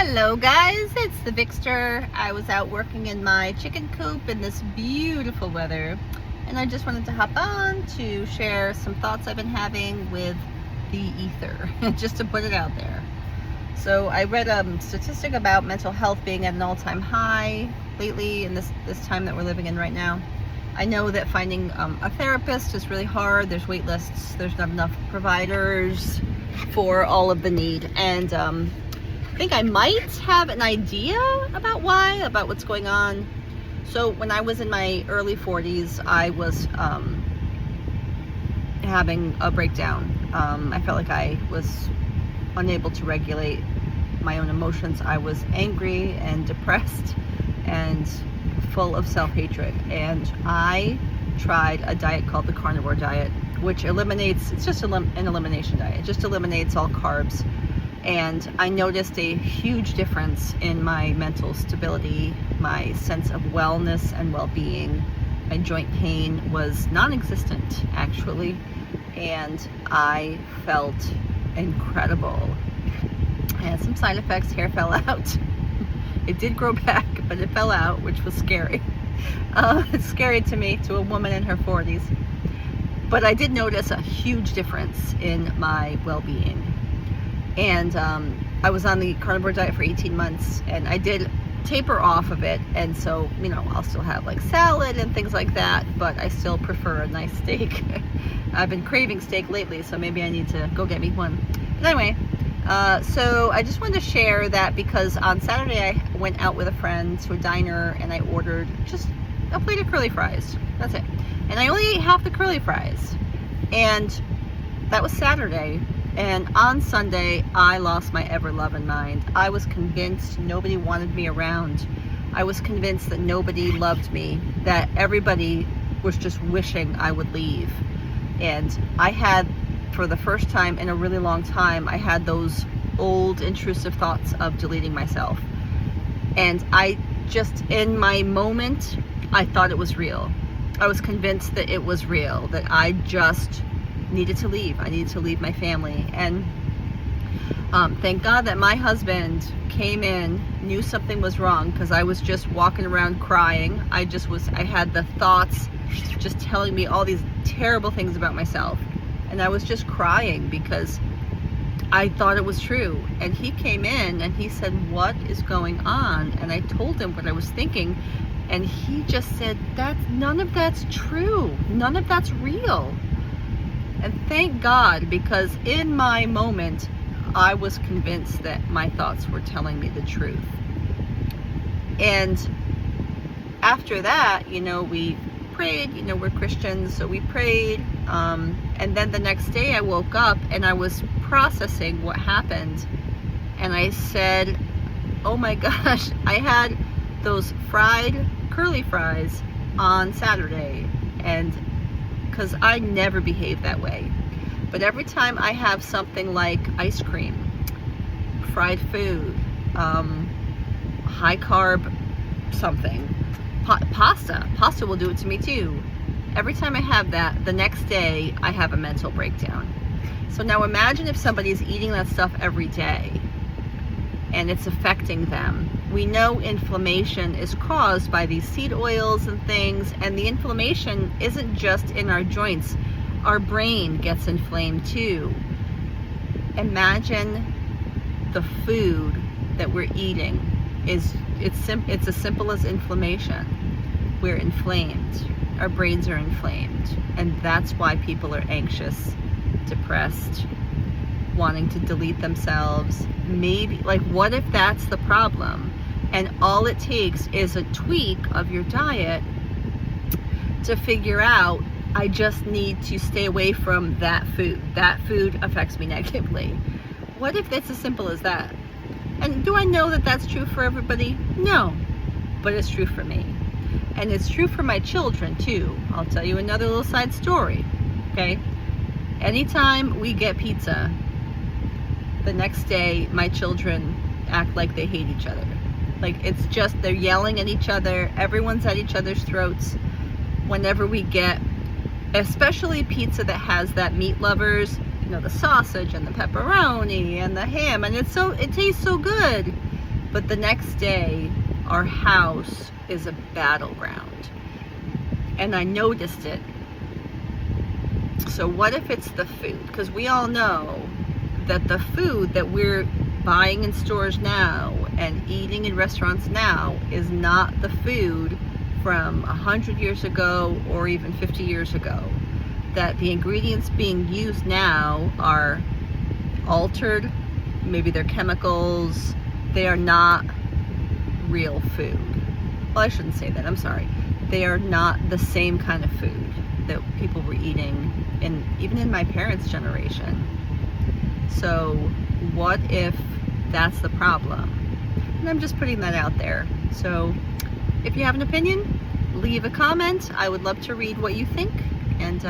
Hello guys, it's the Vikster. I was out working in my chicken coop in this beautiful weather, and I just wanted to hop on to share some thoughts I've been having with the ether, just to put it out there. So I read a statistic about mental health being at an all-time high lately in this time that we're living in right now. I know that finding a therapist is really hard. There's wait lists, there's not enough providers for all of the need, and I think I might have an idea about what's going on. So when I was in my early 40s, I was having a breakdown. I felt like I was unable to regulate my own emotions. I was angry and depressed and full of self-hatred. And I tried a diet called the carnivore diet, which eliminates, it's just an elimination diet. It just eliminates all carbs. And I noticed a huge difference in my mental stability, my sense of wellness and well-being. My joint pain was non-existent, actually, and I felt incredible. I had some side effects. Hair fell out. It did grow back, but it fell out, which was scary. It's scary to me, to a woman in her 40s. But I did notice a huge difference in my well-being. And I was on the carnivore diet for 18 months, and I did taper off of it, and so, you know, I'll still have like salad and things like that, but I still prefer a nice steak. I've been craving steak lately, so maybe I need to go get me one. But anyway, so I just wanted to share that because on Saturday I went out with a friend to a diner, and I ordered just a plate of curly fries. That's it. And I only ate half the curly fries, and that was Saturday. And on Sunday, I lost my ever-loving mind. I was convinced nobody wanted me around. I was convinced that nobody loved me, that everybody was just wishing I would leave. And I had, for the first time in a really long time, I had those old intrusive thoughts of deleting myself. And I just, in my moment, I thought it was real. I was convinced that it was real, that I just needed to leave. I needed to leave my family. And thank God that my husband came in, knew something was wrong, because I was just walking around crying. I had the thoughts just telling me all these terrible things about myself, and I was just crying because I thought it was true. And he came in and he said, "What is going on?" And I told him what I was thinking, and he just said, none of that's true, none of that's real. And thank God, because in my moment, I was convinced that my thoughts were telling me the truth. And after that, you know, we prayed, you know, we're Christians, so we prayed. And then the next day I woke up and I was processing what happened. And I said, oh my gosh, I had those fried curly fries on Saturday, and because I never behave that way. But every time I have something like ice cream, fried food, high carb something, pasta will do it to me too. Every time I have that, the next day I have a mental breakdown. So now imagine if somebody's eating that stuff every day and it's affecting them. We know inflammation is caused by these seed oils and things, and the inflammation isn't just in our joints. Our brain gets inflamed too. Imagine the food that we're eating it's as simple as inflammation. We're inflamed. Our brains are inflamed, and that's why people are anxious, depressed, wanting to delete themselves. Maybe, like, what if that's the problem? And all it takes is a tweak of your diet to figure out, I just need to stay away from that food. That food affects me negatively. What if it's as simple as that? And do I know that that's true for everybody? No, but it's true for me. And it's true for my children too. I'll tell you another little side story, okay? Anytime we get pizza, the next day my children act like they hate each other. Like, it's just, they're yelling at each other, everyone's at each other's throats whenever we get, especially pizza that has that meat lovers, you know, the sausage and the pepperoni and the ham, and it tastes so good. but the next day our house is a battleground, and I noticed it. So what if it's the food? Because we all know that the food that we're buying in stores now and eating in restaurants now is not the food from 100 years ago or even 50 years ago. That the ingredients being used now are altered, maybe they're chemicals, they are not real food. Well, I shouldn't say that, I'm sorry. They are not the same kind of food that people were eating even in my parents' generation. So what if that's the problem? And I'm just putting that out there. So if you have an opinion, leave a comment. I would love to read what you think, and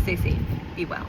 stay safe, be well.